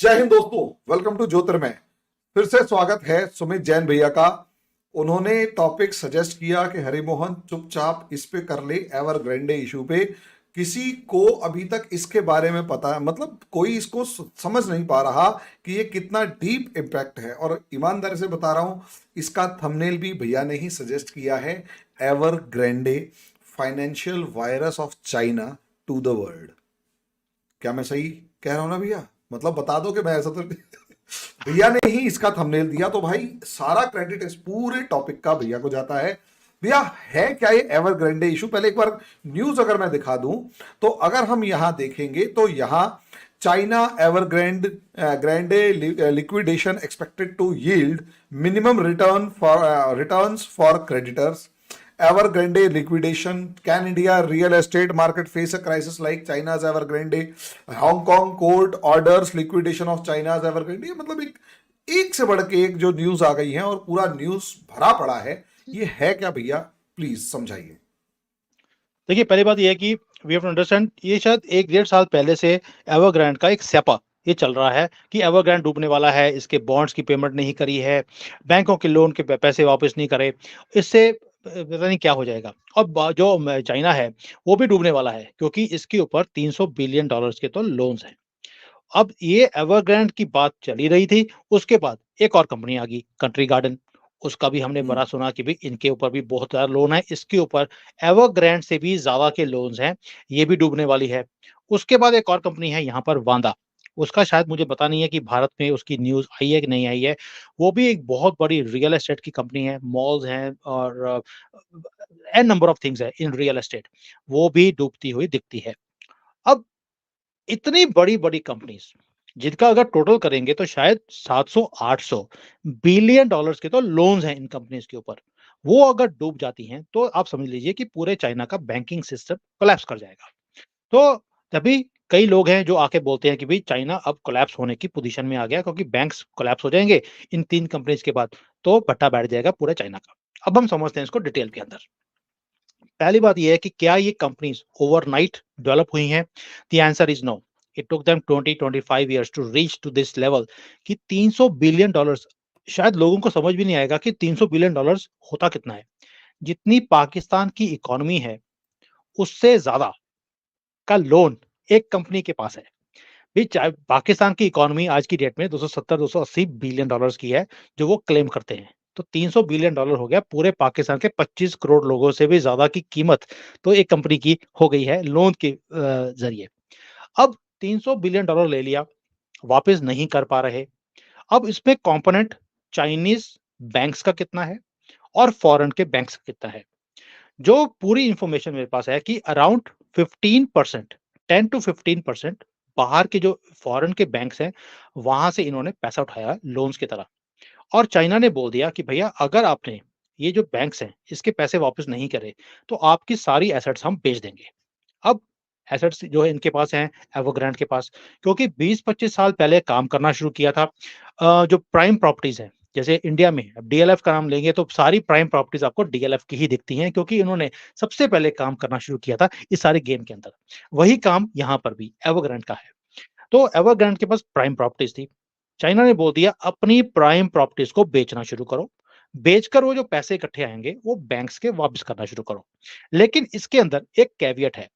जय हिंद दोस्तों, welcome to ज्योतिर्मय। फिर से स्वागत है सुमित जैन भैया का। उन्होंने टॉपिक सजेस्ट किया कि हरिमोहन चुपचाप इस पे कर ले, एवरग्रांडे इशू पे। किसी को अभी तक इसके बारे में पता है, मतलब कोई इसको समझ नहीं पा रहा कि ये कितना डीप इम्पैक्ट है। और ईमानदारी से बता रहा हूं, इसका थंबनेल भी भैया ने ही सजेस्ट किया है, Evergrande financial virus of China to the world. क्या मैं सही कह रहा हूं ना भैया? मतलब बता दो कि मैं ऐसा तो भैया ने ही इसका थंबनेल दिया, तो भाई सारा क्रेडिट इस पूरे टॉपिक का भैया को जाता है। भैया, है क्या ये एवरग्रांडे इशू? पहले एक बार न्यूज अगर मैं दिखा दूं, तो अगर हम यहां देखेंगे तो यहां China Grande liquidation expected to yield minimum returns for creditors. Evergrande liquidation. Can India real estate market face a crisis like China's Evergrande? Hong Kong court orders liquidation of China's Evergrande. मतलब एक से बढ़ के एक जो news आ गई है और पूरा न्यूज भरा पड़ा है। ये है क्या भैया? प्लीज समझाइए। देखिए, पहली बात यह है कि वी हैव टू अंडरस्टैंड, ये शायद 1-1.5 साल पहले से एवरग्रांड का एक स्यापा ये चल रहा है कि एवरग्रांड डूबने वाला है, इसके बॉन्ड्स की पेमेंट नहीं करी है, बैंकों के लोन के पैसे वापस नहीं करे, इससे पता नहीं क्या हो जाएगा। और जो चाइना है वो भी डूबने वाला है, क्योंकि इसके ऊपर $300 बिलियन के तो लोन्स हैं। अब ये एवरग्रांड की बात चली रही थी, उसके बाद एक और कंपनी आ गई, कंट्री गार्डन। उसका भी हमने बड़ा सुना कि भाई इनके ऊपर भी बहुत ज़्यादा लोन है, इसके ऊपर एवरग्रांड से भी ज़्यादा के लोन्स हैं, ये भी डूबने वाली है। उसके बाद एक और कंपनी है यहाँ पर, वांदा। उसका शायद मुझे पता नहीं है कि भारत में उसकी न्यूज़ आई है कि नहीं आई है। वो भी एक बहुत बड़ी रियल एस्टेट की कंपनी है, मॉल्स हैं और एन नंबर ऑफ थिंग्स है इन रियल एस्टेट। वो भी डूबती हुई दिखती है। अब इतनी बड़ी-बड़ी कंपनीज़, जिनका अगर टोटल करेंगे तो शायद 700-800 बिलियन डॉलर्स के तो लोन्स हैं इन कंपनीज़ के ऊपर। वो अगर डूब जाती हैं, तो आप समझ लीजिए कि पूरे चाइना का बैंकिंग सिस्टम कोलैप्स कर जाएगा। तो तभी कई लोग हैं जो आके बोलते हैं कि भई चाइना अब कोलैप्स होने की पोज़ीशन में आ गया, क्योंकि बैंक्स कोलैप्स हो जाएँगे इन 3 कंपनीज़ के बाद, तो भट्टा बैठ जाएगा पूरे चाइना का। अब हम समझते हैं इसको डिटेल के अंदर। पहली बात ये है कि क्या ये कंपनीज ओवरनाइट डेवलप हुई हैं? The answer is no. It took them 20-25 years to reach to this level कि 300 बिलियन डॉलर्स। शायद लोगों को समझ भी नहीं आएगा कि 300 बिलियन डॉलर्स होता कितना है। जितनी पाकिस्तान की इकोनॉमी है, उससे ज्यादा का लोन एक कंपनी के पास है। भी चाहे पाकिस्तान की इकोनॉमी आज की डेट में 270-280 बिलियन डॉलर्स की है, जो वो क्लेम करते हैं। तो 300 बिलियन डॉलर हो गया पूरे पाकिस्तान के 25 करोड़ लोगों से भी ज्यादा की कीमत तो एक कंपनी की हो गई है लोन के जरिए। अब 300 बिलियन डॉलर ले लिया, वापस नहीं कर पा रहे। अब इसमें कंपोनेंट चाइनीज बैंक्स का कितना है और फॉरेन के बैंक्स का कितना है। जो पूरी इंफॉर्मेशन मेरे पास है कि अराउंड 15%, 10 टू 15% बाहर के जो फॉरेन के बैंक्स हैं, वहां से इन्होंने पैसा उठाया लोन्स की तरह। और चाइना ने बोल दिया कि भैया, अगर आपने ये जो बैंक्स हैं इसके पैसे वापस नहीं करे, तो आपकी सारी एसेट्स हम बेच देंगे। अब एसेट्स जो है इनके पास हैं, एवरग्रांड के पास, क्योंकि 20-25 साल पहले काम करना शुरू किया था। जो प्राइम प्रॉपर्टीज हैं, जैसे इंडिया में अब डीएलएफ का नाम लेंगे तो सारी प्राइम प्रॉपर्टीज आपको डीएलएफ की ही दिखती हैं, क्योंकि इन्होंने सबसे पहले काम करना शुरू किया था इस सारे गेम के अंदर। वही काम यहाँ पर भी एवरग्रांड का है। तो एवरग्रांड के पास प्राइम प्रॉपर्टीज थी। चाइना ने बोल दिया अपनी प्राइम प्रॉपर्टीज को बेचना शुरू करो। बेचकर वो जो पैसे इकट्ठे आएंगे वो बैंक्स के वापस करना शुरू करो। लेकिन इसके अंदर एक कैवियट है।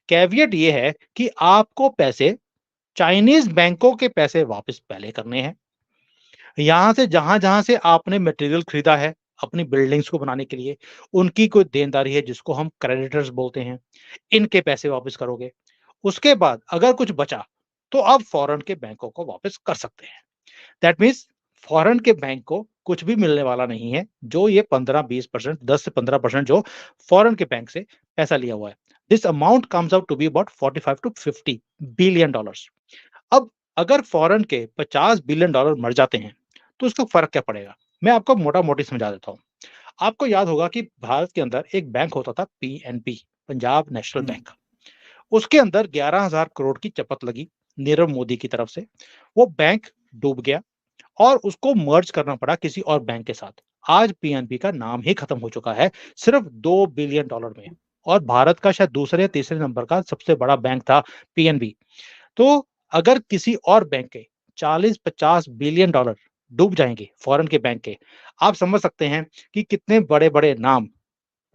कैवियट ये है कि आपको पैसे चाइनीज बैंकों के पैसे वापस पहले करने हैं। यहां से जहां-जहां से आपने मटेरियल खरीदा है अपनी बिल्डिंग्स को बनाने के लिए, उनकी कोई देनदारी है जिसको हम क्रेडिटर्स बोलते हैं, इनके पैसे वापस करोगे। उसके बाद अगर कुछ बचा, तो आप फॉरेन के बैंकों को वापस कर सकते हैं। दैट मीन्स फॉरेन के बैंक को कुछ भी मिलने वाला नहीं है, जो ये 15-20%, 10 से 15% जो फॉरेन के बैंक से पैसा लिया हुआ है। This amount comes out to be about 45 to 50 billion dollars. अब अगर फॉरेन के 50 बिलियन डॉलर मर जाते हैं, तो उसका फ़र्क क्या पड़ेगा? मैं आपको मोटा-मोटी समझा देता हूँ। आपको याद होगा कि भारत के अंदर एक बैंक होता था पीएनबी, पंजाब नेशनल बैंक। उसके अंदर 11,000 करोड़ की चपत लगी नीरव मोदी की तरफ से। वो बैंक डूब गया और उसको मर्ज करना पड़ा किसी और बैंक के साथ। आज पीएनबी का नाम ही खत्म हो चुका है सिर्फ 2 बिलियन डॉलर में, और भारत का शायद दूसरे या तीसरे नंबर का सबसे बड़ा बैंक था पीएनबी। तो अगर किसी और बैंक के 40-50 बिलियन डॉलर डूब जाएँगे फॉरेन के बैंक के। आप समझ सकते हैं कि कितने बड़े-बड़े नाम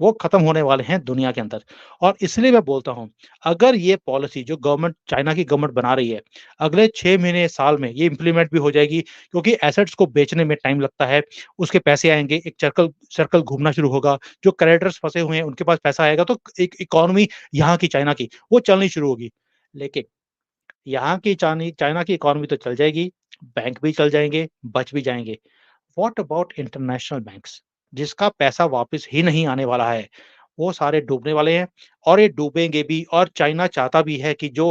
वो खत्म होने वाले हैं दुनिया के अंदर। और इसलिए मैं बोलता हूँ, अगर ये पॉलिसी जो गवर्नमेंट चाइना की गवर्नमेंट बना रही है, अगले 6 महीने, साल में ये इम्प्लीमेंट भी हो जाएगी, क्योंकि एसेट्स को बेचने में टाइम लगता है, उसके पैसे आएँगे, एक सर्कल सर्कल घूमना शुरू होगा, जो क्रेडिटर्स फँसे हुए हैं, उनके पास पैसा आएगा, तो एक इकोनॉमी यहाँ की चाइना की, वो चलनी शुरू होगी। लेकिन यहाँ की चाइना की इकोनॉमी तो चल जाएगी, बैंक भी चल जाएँगे, बच भी जाएँगे। व्हाट अबाउट इंटरनेशनल बैंक्स जिसका पैसा वापस ही नहीं आने वाला है, वो सारे डूबने वाले हैं और ये डूबेंगे भी। और चाइना चाहता भी है कि जो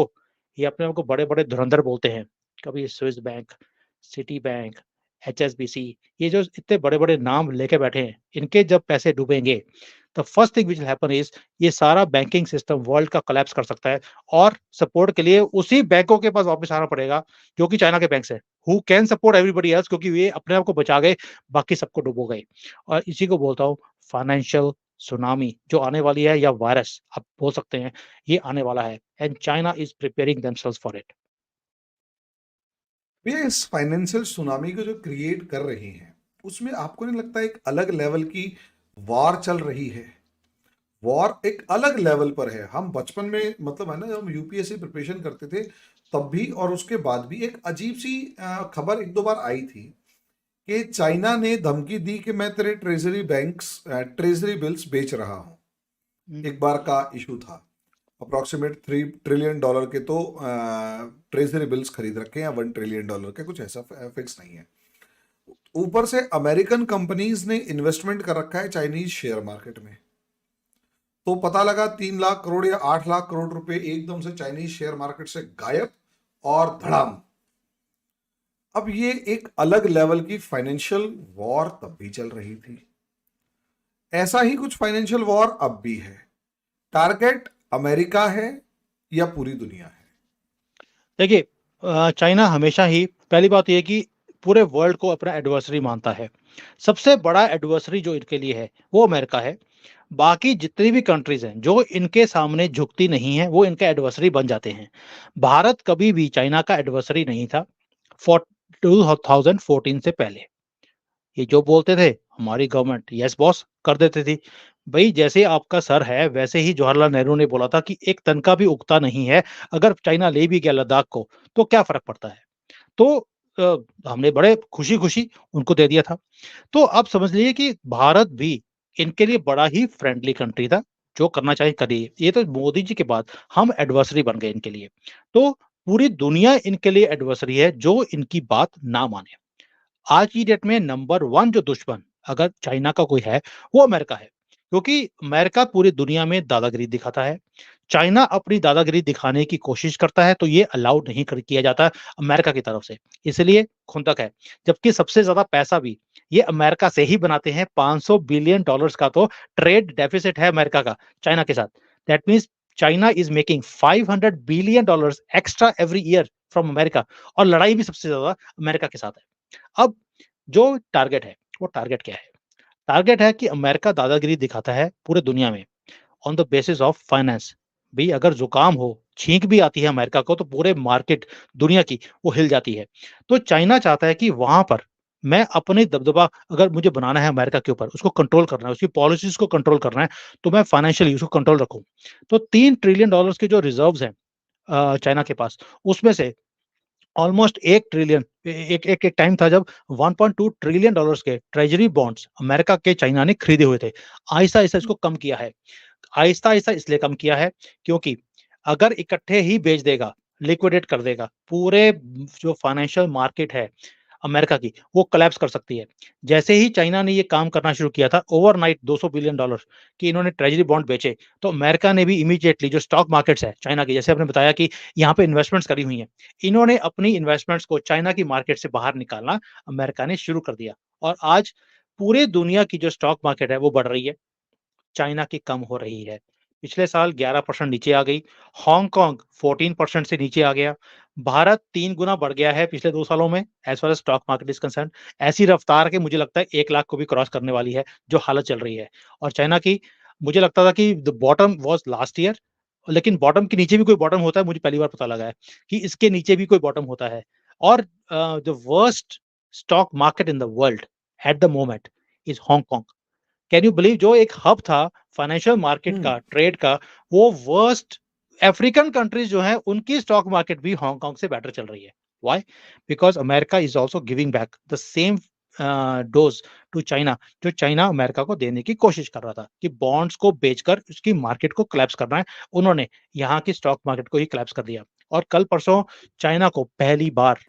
ये अपने आप को बड़े-बड़े धुरंधर बोलते हैं, कभी Swiss bank, city bank, HSBC, ये जो इतने बड़े-बड़े नाम लेके बैठे हैं, इनके जब पैसे डूबेंगे, the first thing which will happen is ये सारा बैंकिंग सिस्टम वर्ल्ड का कोलैप्स कर सकता है और सपोर्ट के लिए उसी बैंकों के पास वापस आना पड़ेगा, जो कि चाइना के बैंक्स हैं। हू कैन सपोर्ट एवरीबॉडी एल्स, क्योंकि ये अपने आप को बचा गए, बाकी सबको डुबो गए। और इसी को बोलता हूँ फाइनेंशियल सुनामी जो आने वाली है, या वायरस आप बोल सकते हैं, ये आने वाला है and China is preparing themselves for it. ये इस फाइनेंशियल सुनामी को जो क्रिएट कर रही हैं, उसमें आपको नहीं लगता एक अलग लेवल की वॉर चल रही है? वॉर एक अलग लेवल पर है। हम बचपन में, मतलब है ना, जब हम यूपीएससी प्रिपरेशन करते थे तब भी और उसके बाद भी एक अजीब सी खबर एक दो बार आई थी कि चाइना ने धमकी दी कि मैं तेरे ट्रेजरी बिल्स बेच रहा हूँ। हुँ, एक बार का इशू था। अप्रोक्सीमेट $3 ट्रिलियन के तो ट्रेजरी बिल्स खरीद रखे हैं, $1 ट्रिलियन के, कुछ ऐसा फिक्स नहीं है। ऊपर से अमेरिकन कंपनीज ने इन्वेस्टमेंट कर रखा है चाइनीज शेयर मार्केट में। तो पता लगा 3 लाख करोड़ या 8 लाख करोड़ रुपए एकदम से चाइनीज शेयर मार्केट से गायब और धड़ाम। अब ये एक अलग लेवल की फाइनेंशियल वॉर तब भी चल रही थी, ऐसा ही कुछ फाइनेंशियल वॉर अब भी है। टारगेट अमेरिका है या पूरी दुनिया है? देखिए चाइना हमेशा ही, पहली बात ये है कि पूरे वर्ल्ड को अपना एडवर्सरी मानता है। सबसे बड़ा एडवर्सरी जो इनके लिए है, वो अमेरिका है। बाकी जितनी भी कंट्रीज़ हैं, जो इनके सामने झुकती नहीं हैं, वो इनका एडवर्सरी बन जाते हैं। भारत कभी भी चाइना का एडवर्सरी नहीं था, फॉर 2014 से पहले। ये जो बोलते थे, हमारी गवर्नमेंट यस बॉस कर देती थी। भई जैसे आपका सर है, वैसे ही जवाहरलाल नेहरू ने बोला था कि एक तन का भी उगता नहीं है, अगर चाइना ले भी गया लद्दाख को, तो क्या फ़र्क पड़ता है? तो हमने बड़े खुशी-खुशी उनको दे दिया था। तो आप समझ लीजिए कि भारत भी इनके लिए बड़ा ही फ्रेंडली कंट्री था, जो करना चाहिए करिए। ये तो मोदी जी के बाद हम एडवर्सरी बन गए इनके लिए। तो पूरी दुनिया इनके लिए एडवर्सरी है, जो इनकी बात ना माने। आज की डेट में नंबर 1 जो दुश्मन अगर चाइना का कोई है, वो अमेरिका है। क्योंकि अमेरिका पूरी दुनिया में दादागिरी दिखाता है। चाइना अपनी दादागिरी दिखाने की कोशिश करता है, तो ये अलाउड नहीं कर किया जाता अमेरिका की तरफ से। इसलिए खुंदक है। जबकि सबसे ज़्यादा पैसा भी ये अमेरिका से ही बनाते हैं। $500 बिलियन का तो ट्रेड डेफिसिट है अमेरिका का चाइना के साथ। That means China is making $500 billion extra every year from America, और लड़ाई भी सबसे ज़्यादा अमेरिका के साथ है। अब जो टारगेट है, वो टारगेट क्या है? टारगेट है कि अमेरिका दादागिरी दिखाता है पूरे दुनिया में on the basis of finance. भई अगर ज़ुकाम हो, छींक भी आती है अमेरिका को, तो पूरे मार्केट दुनिया की वो हिल जाती है। तो चाइना चाहता है कि वहाँ पर मैं अपने दबदबा अगर मुझे बनाना है अमेरिका के ऊपर, उसको कंट्रोल करना है, उसकी पॉलिसीज़ को कंट्रोल करना है, तो मैं फाइनेंशियली उसको कंट्रोल रखूँ। तो $3 ट्रिलियन के जो रिज़र्व्स हैं चाइना के पास, उसमें से ऑलमोस्ट 1 ट्रिलियन एक टाइम था जब 1.2 ट्रिलियन डॉलर्स के ट्रेजरी बॉन्ड्स अमेरिका के चाइना ने खरीदे हुए थे। आहिस्ता-आहिस्ता इसको कम किया है। आहिस्ता-आहिस्ता इसलिए कम किया है क्योंकि अगर इकट्ठे ही बेच देगा, लिक्विडेट कर देगा, पूरे जो फाइनेंशियल मार्केट है अमेरिका की, वो कोलैप्स कर सकती है। जैसे ही चाइना ने ये काम करना शुरू किया था, ओवरनाइट $200 बिलियन कि इन्होंने ट्रेजरी बॉन्ड बेचे, तो अमेरिका ने भी इमीडिएटली जो स्टॉक मार्केट्स है चाइना की, जैसे आपने बताया कि यहाँ पे इन्वेस्टमेंट्स करी हुई हैं, इन्होंने अपनी इन्वेस्टमेंट्स को चाइना की मार्केट से बाहर निकालना अमेरिका ने शुरू कर दिया। और आज पूरे दुनिया की जो स्टॉक मार्केट है, वो बढ़ रही है। चाइना की कम हो रही है। पिछले साल 11% नीचे आ गई, हांगकांग 14% से नीचे आ गया, भारत 3 गुना बढ़ गया है पिछले 2 सालों में as far as stock market is concerned. ऐसी रफ्तार के मुझे लगता है 1 लाख को भी क्रॉस करने वाली है, जो हालत चल रही है। और चाइना की मुझे लगता था कि the bottom was last year, लेकिन बॉटम के नीचे भी कोई बॉटम होता है, मुझे पहली बार पता लगा है कि इसके नीचे भी कोई बॉटम होता है। और the worst stock market in the world at the moment is Hong Kong. Can you believe, जो एक हब था फाइनेंशियल मार्केट हम्म। का, ट्रेड का, वो वर्स्ट अफ्रीकन कंट्रीज जो है उनकी स्टॉक मार्केट भी हांगकांग से बेटर चल रही है। Why? Because America is also giving back the same dose to China, जो चाइना अमेरिका को देने की कोशिश कर रहा था कि बॉन्ड्स को बेचकर उसकी मार्केट को कोलैप्स करना है। उन्होंने यहाँ की स्टॉक मार्केट को ही कोलैप्स कर दिया। और कल परसों चाइना को पहली बार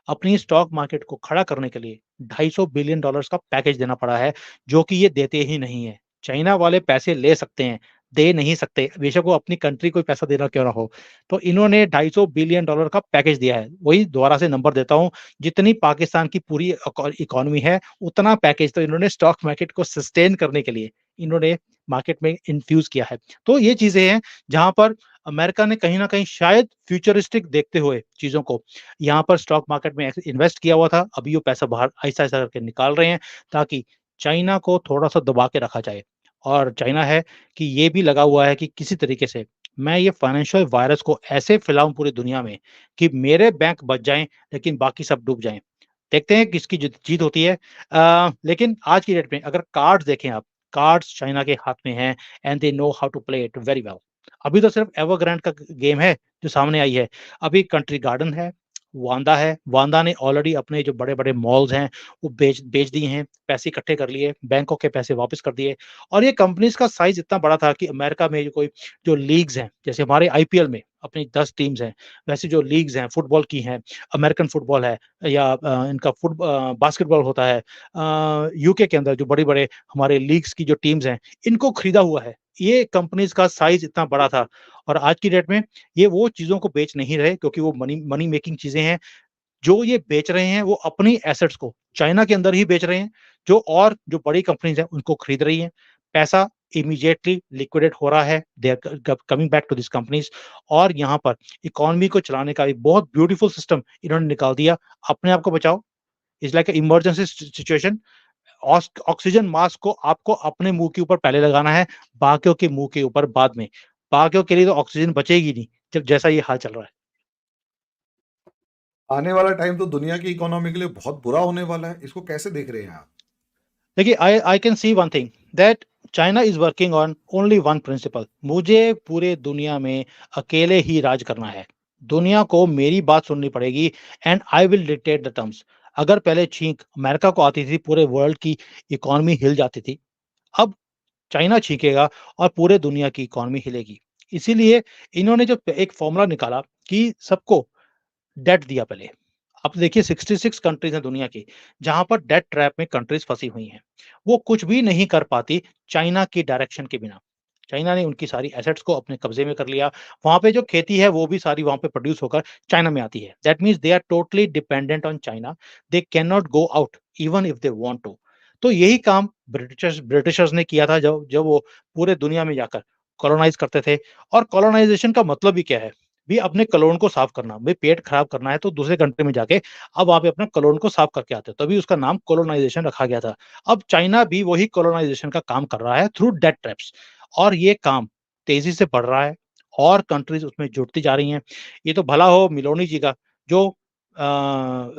अपनी स्टॉक मार्केट को खड़ा करने के लिए $250 बिलियन का पैकेज देना पड़ा है, जो कि ये देते ही नहीं है। चाइना वाले पैसे ले सकते हैं, दे नहीं सकते, बेशक वो अपनी कंट्री को पैसा देना क्यों ना हो। तो इन्होंने $250 बिलियन का पैकेज दिया है। वही दोबारा से नंबर देता हूँ, जितनी पाकिस्तान की पूरी इकोनॉमी है, उतना पैकेज तो इन्होंने स्टॉक मार्केट को सस्टेन करने के लिए इन्होंने मार्केट में इन्फ्यूज किया है। तो ये चीजें हैं जहां पर अमेरिका ने कहीं ना कहीं शायद फ्यूचरिस्टिक देखते हुए चीजों को यहाँ पर स्टॉक मार्केट में इन्वेस्ट किया हुआ था। अभी वो पैसा बाहर ऐसा-ऐसा करके निकाल रहे हैं ताकि चाइना को थोड़ा-सा दबा के रखा जाए। और चाइना है कि ये भी लगा हुआ है कि किसी तरीके से मैं ये फाइनेंशियल वायरस को ऐसे फैलाऊँ पूरी दुनिया में कि मेरे बैंक बच जाएँ, लेकिन बाकी सब डूब जाएँ। देखते हैं किसकी जीत होती है। लेकिन आज की डेट में अगर कार्ड्स देखें आप, कार्ड्स चाइना के हाथ में हैं and they know how to play it very well. अभी तो सिर्फ एवरग्रांड का गेम है जो सामने आई है। अभी कंट्री गार्डन है, वांदा ने ऑलरेडी अपने जो बड़े-बड़े मॉल्स हैं, वो बेच बेच दिए हैं, पैसे इकट्ठे कर लिए, बैंकों के पैसे वापस कर दिए। और ये कंपनीज़ का साइज़ इतना बड़ा था कि अमेरिका में कोई जो लीग्स हैं, जैसे हमारे आईपीएल में अपनी 10 टीम्स हैं, वैसे जो लीग्स हैं, फुटबॉल की हैं, अमेरिकन फुटबॉल है या इनका बास्केटबॉल होता है। यूके के अंदर जो बड़े-बड़े हमारे लीग्स की जो टीम्स हैं, इनको खरीदा हुआ है। ये कंपनीज़ का साइज़ इतना बड़ा था और आज की डेट में ये वो चीज़ों को बेच नहीं रहे क्योंकि वो मनी मनी मेकिंग चीज़ें हैं। जो ये बेच रहे हैं वो अपनी एसेट्स को चाइना के अंदर ही बेच रहे हैं, जो बड़ी कंपनीज़ हैं उनको खरीद रही हैं। पैसा इमीडिएटली लिक्विडेट हो रहा है, दे आर क coming back to this companies. और यहाँ पर इकोनॉमी को चलाने का एक बहुत ब्यूटीफुल सिस्टम इन्होंने निकाल दिया। अपने आप को बचाओ, it's like a emergency situation. Oxygen mask को आपको अपने मुँह के ऊपर पहले लगाना है, बाकियों के मुँह के ऊपर बाद में। बाकियों के लिए तो ऑक्सीजन बचेगी नहीं, जब जैसा ये हाल चल रहा है। आने वाला टाइम तो दुनिया की इकोनॉमी के लिए बहुत बुरा होने वाला है, इसको कैसे देख रहे हैं आप? देखिए, I can see one thing that China is working on only one principle. मुझे पूरे दुनिया में अकेले ही राज करना है। दुनिया को मेरी बात सुननी पड़ेगी and I will dictate the terms. अगर पहले छींक अमेरिका को आती थी, पूरे वर्ल्ड की इकोनॉमी हिल जाती थी। अब चाइना छींकेगा और पूरे दुनिया की इकोनॉमी हिलेगी। इसीलिए इन्होंने जो एक फॉर्मूला निकाला कि सबको डेट दिया पहले। अब देखिए 66 कंट्रीज़ हैं दुनिया की, जहाँ पर डेट ट्रैप में कंट्रीज़ फँसी हुई हैं। वो कुछ भी नहीं कर पाती चाइना की डायरेक्शन के बिना। चाइना ने उनकी सारी एसेट्स को अपने कब्ज़े में कर लिया। वहाँ पे जो खेती है वो भी सारी वहाँ पे प्रोड्यूस होकर चाइना में आती है। That means they are totally dependent on China. They can not go out even if they want to. तो यही काम ब्रिटिशर्स ने किया था जब जब वो पूरे दुनिया में जाकर कॉलोनाइज़ करते थे। और कॉलोनाइज़ेशन का मतलब ही क्या है? भी अपने कलोन को साफ करना। भई पेट खराब करना है तो दूसरे कंट्री में जाके अब वहाँ पे अपने कलोन को साफ करके आते हो, तभी उसका नाम कोलोनाइज़ेशन रखा गया था। अब चाइना भी वही कोलोनाइज़ेशन का काम कर रहा है थ्रू डेट ट्रैप्स। और ये काम तेज़ी से बढ़ रहा है और कंट्रीज़ उसमें जुड़ती जा रही हैं। ये तो भला हो मिलोनी जी का, जो अ,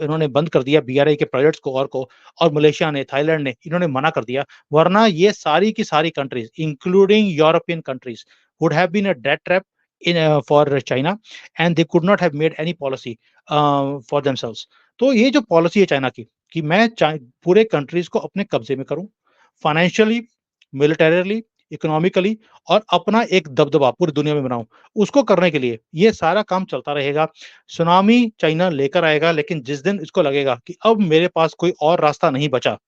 इन्होंने बंद कर दिया बीआरआई के प्रोजेक्ट्स को और मलेशिया ने, थाईलैंड ने इन्होंने मना कर दिया। वरना ये सारी की सारी countries including European countries would have been a debt trap for China, and they could not have made any policy for themselves। तो ये जो पॉलिसी है चाइना की कि मैं पूरे कंट्रीज को अपने कब्जे में करूं, फाइनेंशियली, मिलिटरीली, इकोनॉमिकली, और अपना एक दबदबा पूरी दुनिया में बनाऊं, उसको करने के लिए ये सारा काम चलता रहेगा। सुनामी चाइना लेकर आएगा, लेकिन जिस दिन इसको लगेगा कि अब मेरे पास कोई और रास्ता नहीं बचा,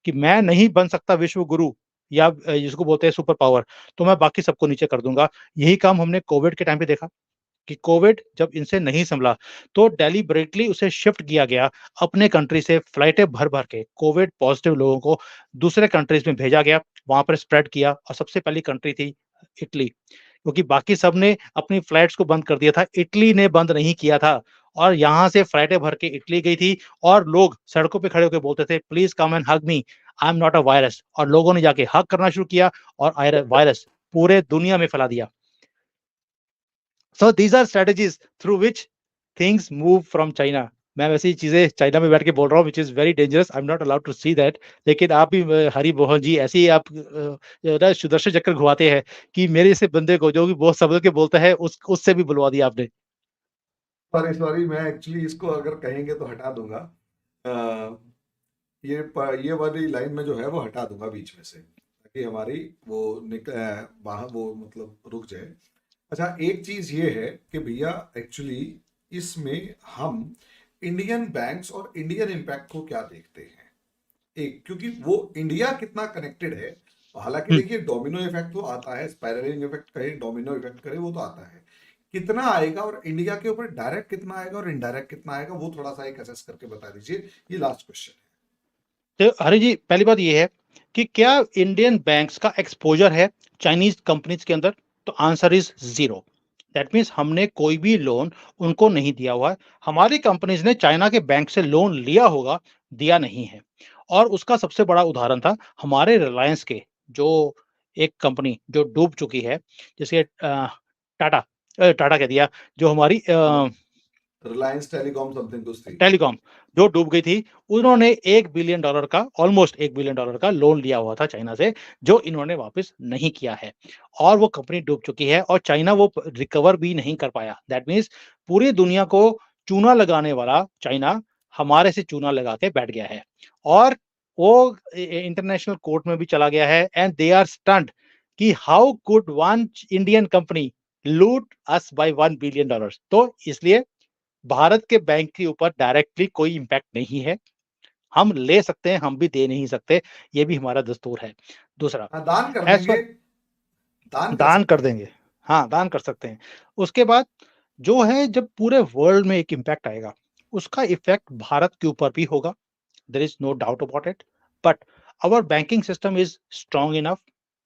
कि मैं नहीं बन सकता विश्व गुरु या जिसको बोलते हैं सुपर पावर, तो मैं बाकी सबको नीचे कर दूंगा। यही काम हमने कोविड के टाइम पे देखा कि कोविड जब इनसे नहीं संभला तो डेलिबरेटली उसे शिफ्ट किया गया। अपने कंट्री से फ्लाइटें भर-भर के कोविड पॉजिटिव लोगों को दूसरे कंट्रीज में भेजा गया, वहाँ पर स्प्रेड किया और सबसे पहली कंट्री थी इटली। क्योंकि बाकी सब ने अपनी फ्लाइट्स को बंद कर दिया था, इटली ने बंद नहीं किया था। और यहाँ से फ्लाइटें भर के इटली गई थी और लोग सड़कों पे खड़े होके बोलते थे, please come and hug me, I am not a virus. और लोगों ने जाके हग करना शुरू किया और वायरस पूरे दुनिया में फैला दिया। So these are strategies through which things move from China मैं वैसे ही चीज़ें चाइना में बैठ के बोल रहा हूँ which is very dangerous, I am not allowed to see that. लेकिन आप भी हरि मोहन जी ऐसे ही आप ना सुदर्शन चक्र घुमाते हैं कि मेरे जैसे बंदे को जो भी बहुत समझ के बोलता है उससे भी बुलवा दिया आपने। सॉरी सॉरी, मैं एक्चुअली इसको अगर कहेंगे तो हटा दूंगा। ये वाली लाइन में जो है वो हटा दूंगा बीच में से, ताकि हमारी वो बाहर वो मतलब रुक जाए। अच्छा, एक चीज ये है कि भैया एक्चुअली इसमें हम इंडियन बैंक्स और इंडियन इम्पैक्ट को क्या देखते हैं। एक, क्योंकि वो इंडिया कितना कनेक्टेड है। हालांकि हुँ। देखिए, डोमिनो इफेक्ट तो आता है, स्पाइरलिंग इफेक्ट कहे, डोमिनो इफेक्ट करे, वो तो आता है। कितना आएगा और इंडिया के ऊपर डायरेक्ट कितना आएगा और इनडायरेक्ट कितना आएगा, वो थोड़ा सा एक असेस करके बता दीजिए। ये लास्ट क्वेश्चन तो हरि जी, पहली बात ये है कि क्या इंडियन बैंक्स का एक्सपोज़र है चाइनीज़ कंपनीज़ के अंदर? तो answer is zero. That means हमने कोई भी लोन उनको नहीं दिया हुआ है। हमारी कंपनीज़ ने चाइना के बैंक से लोन लिया होगा, दिया नहीं है। और उसका सबसे बड़ा उदाहरण था हमारे रिलायंस के जो एक कंपनी जो डूब चुकी है, जैसे टाटा टाटा कह दिया, जो हमारी है। रिलायंस टेलीकॉम समथिंग कुछ थी। टेलीकॉम जो डूब गई थी, उन्होंने $1 बिलियन का ऑलमोस्ट $1 बिलियन का लोन लिया हुआ था चाइना से, जो इन्होंने वापस नहीं किया है। और वो कंपनी डूब चुकी है और चाइना वो प रिकवर भी नहीं कर पाया। दैट मीन्स पूरी दुनिया को चूना लगाने वाला चाइना हमारे से चूना लगा के बैठ गया है। और वो इंटरनेशनल कोर्ट में भी चला गया है एंड दे आर स्टन्ड कि how could one Indian company लूट अस बाय $1 बिलियन। तो इसलिए भारत के बैंक के ऊपर डायरेक्टली कोई इम्पैक्ट नहीं है। हम ले सकते हैं, हम भी दे नहीं सकते, ये भी हमारा दस्तूर है। दूसरा, हाँ, दान कर एज़ देंगे। फ़ार दान कर दान सकते कर हैं। देंगे। हाँ, दान कर सकते हैं। उसके बाद जो है जब पूरे वर्ल्ड में एक इम्पैक्ट आएगा, उसका इफ़ेक्ट भारत के ऊपर भी होगा। There is no doubt about it. But our banking system is strong enough.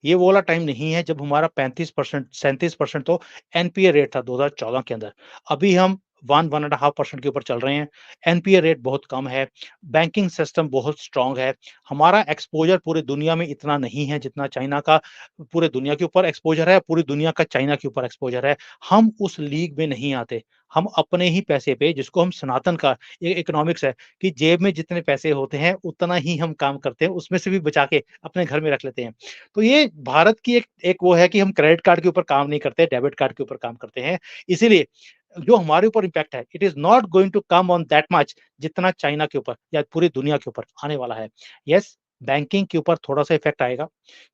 ये वो वाला टाइम नहीं है जब हमारा 35% 37% तो एनपीए रेट था 2014 के अंदर। अभी हम 1-1.5% के ऊपर चल रहे हैं। एनपीए रेट बहुत कम है। बैंकिंग सिस्टम बहुत स्ट्रांग है। हमारा एक्सपोज़र पूरी दुनिया में इतना नहीं है जितना चाइना का पूरे दुनिया के ऊपर एक्सपोज़र है, पूरी दुनिया का चाइना के ऊपर एक्सपोज़र है। हम उस लीग में नहीं आते। हम अपने ही पैसे पे जिसको हम सनातन का इकोनॉमिक्स है कि जेब में जितने पैसे होते हैं उतना ही हम काम करते हैं, उसमें से भी बचा के अपने घर में रख लेते हैं। तो ये भारत की एक एक वो है कि हम क्रेडिट कार्ड के ऊपर काम नहीं करते, डेबिट कार्ड के ऊपर काम करते हैं। इसीलिए जो हमारे ऊपर इम्पैक्ट है, it is not going to come on that much जितना चाइना के ऊपर या पूरी दुनिया के ऊपर आने वाला है। येस, बैंकिंग के ऊपर थोड़ा-सा इफ़ेक्ट आएगा,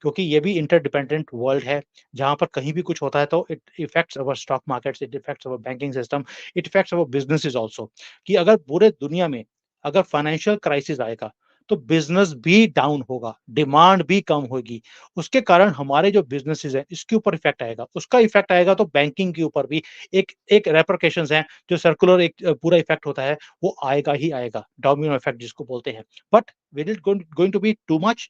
क्योंकि ये भी इंटरडिपेंडेंट वर्ल्ड है, जहाँ पर कहीं भी कुछ होता है तो it effects our stock markets, it effects our banking system, it effects our businesses also. कि अगर पूरे दुनिया में अगर फाइनेंशियल क्राइसिस आएगा, तो बिज़नेस भी डाउन होगा, डिमांड भी कम होगी। उसके कारण हमारे जो बिज़नेसेस हैं, इसके ऊपर इफ़ेक्ट आएगा। उसका इफ़ेक्ट आएगा तो बैंकिंग के ऊपर भी एक एक रेपरकशंस हैं, जो सर्कुलर एक पूरा इफ़ेक्ट होता है, वो आएगा ही आएगा। डोमिनो इफ़ेक्ट जिसको बोलते हैं। But will it going to be too much?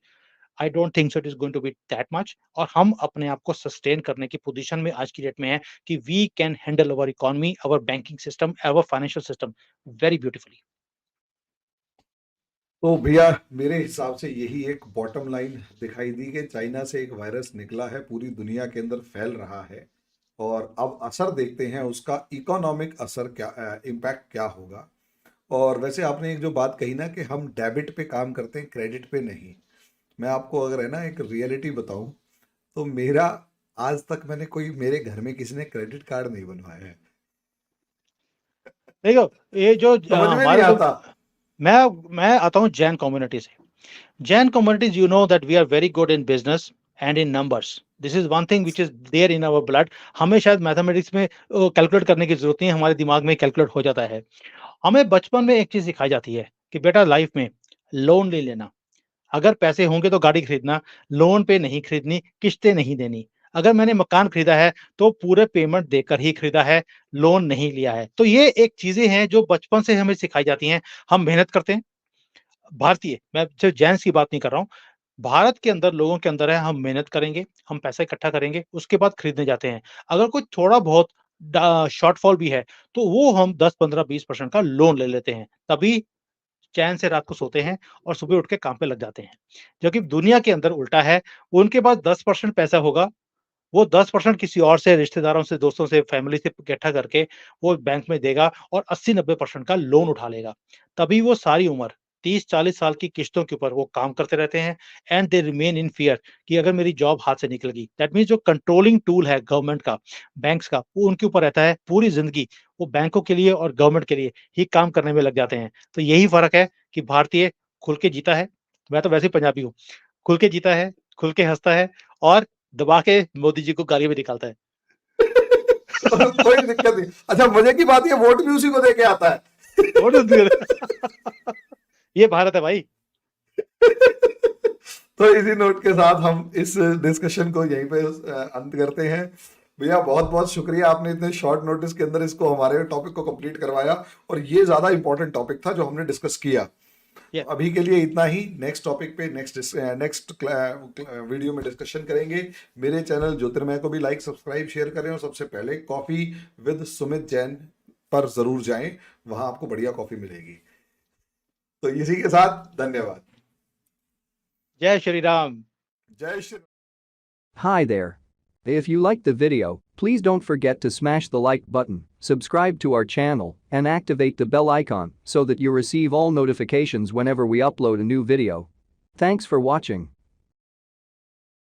I don't think so it is going to be that much. और हम अपने आप को सस्टेन करने की पोज़ीशन में आज की डेट में हैं कि we can handle our economy, our banking system, our financial system very beautifully. तो भैया, मेरे हिसाब से यही एक बॉटम लाइन दिखाई दी कि चाइना से एक वायरस निकला है, पूरी दुनिया के अंदर फैल रहा है। और अब असर देखते हैं उसका, इकोनॉमिक असर क्या, इम्पैक्ट क्या होगा। और वैसे आपने एक जो बात कही ना कि हम डेबिट पे काम करते हैं, क्रेडिट पे नहीं। मैं आपको अगर है ना एक रियलिटी बताऊं, तो मेरा आज तक मैंने कोई, मेरे घर में किसी ने क्रेडिट कार्ड नहीं बनवाया है। देखो, ये जो समझ में नहीं हमारे जो आता। मैं आता हूँ जैन कम्युनिटी से। Jain communities, you know that we are very good in business and in numbers. This is one thing which is there in our blood. हमें शायद मैथमेटिक्स में कैलकुलेट करने की जरूरत नहीं है, हमारे दिमाग में कैलकुलेट हो जाता है। हमें बचपन में एक चीज सिखाई जाती है कि बेटा लाइफ में लोन नहीं लेना। अगर पैसे होंगे तो गाड़ी खरीदना, लोन पे नहीं खरीदनी, किश्तें नहीं देनी। अगर मैंने मकान खरीदा है तो पूरे पेमेंट देकर ही खरीदा है, लोन नहीं लिया है। तो ये एक चीजें हैं जो बचपन से हमें सिखाई जाती हैं। हम मेहनत करते हैं। भारतीय, मैं सिर्फ जेंट्स की बात नहीं कर रहा हूँ। भारत के अंदर लोगों के अंदर है, हम मेहनत करेंगे, हम पैसा इकट्ठा करेंगे, उसके बाद खरीदने जाते हैं। अगर कोई थोड़ा बहुत शॉर्टफॉल भी है, तो वो हम 10, 15, 20% का लोन ले लेते हैं। तभी चैन से रात को सोते हैं और सुबह उठ के काम पे लग जाते हैं। जबकि दुनिया के अंदर उल्टा है, उनके पास 10% पैसा होगा, वो 10% किसी और से, रिश्तेदारों से, दोस्तों से, फैमिली से इकट्ठा करके वो बैंक में देगा और 80-90% का लोन उठा लेगा। तभी वो सारी उम्र 30-40 साल की किश्तों के ऊपर वो काम करते रहते हैं and they remain in fear कि अगर मेरी जॉब हाथ से निकल गई। दैट मीन्स जो कंट्रोलिंग टूल है गवर्नमेंट का, बैंक्स का, वो उनके ऊपर रहता है पूरी ज़िंदगी। वो बैंकों के लिए और गवर्नमेंट के लिए ही काम करने में लग जाते हैं। तो यही फ़र्क है कि भारतीय खुल के जीता है, मैं तो वैसे ही पंजाबी हूँ, खुल के जीता है, खुल के हँसता है और दबा के मोदी जी को गाली भी निकालता है। और कोई दिक्कत नहीं। अच्छा, मजे की बात, ये वोट भी उसी को दे के आता है। और ये भारत है भाई। तो इसी नोट के साथ हम इस डिस्कशन को यहीं पे अंत करते हैं। भैया बहुत बहुत शुक्रिया, आपने इतने शॉर्ट नोटिस के अंदर इसको, हमारे टॉपिक को कंप्लीट करवाया, और ये ज्यादा इंपॉर्टेंट टॉपिक था जो हमने डिस्कस किया। या अभी के लिए इतना ही। नेक्स्ट टॉपिक पे नेक्स्ट वीडियो में डिस्कशन करेंगे। मेरे चैनल ज्योतिर्मय को भी लाइक, सब्सक्राइब, शेयर करें, और सबसे पहले कॉफी विद सुमित जैन पर जरूर जाएं, वहां आपको बढ़िया कॉफी मिलेगी। तो इसी के साथ धन्यवाद। जय श्री राम। जय Shri. Hi there. If you liked the video, please don't forget to smash the like button, subscribe to our channel, and activate the bell icon so that you receive all notifications whenever we upload a new video. Thanks for watching.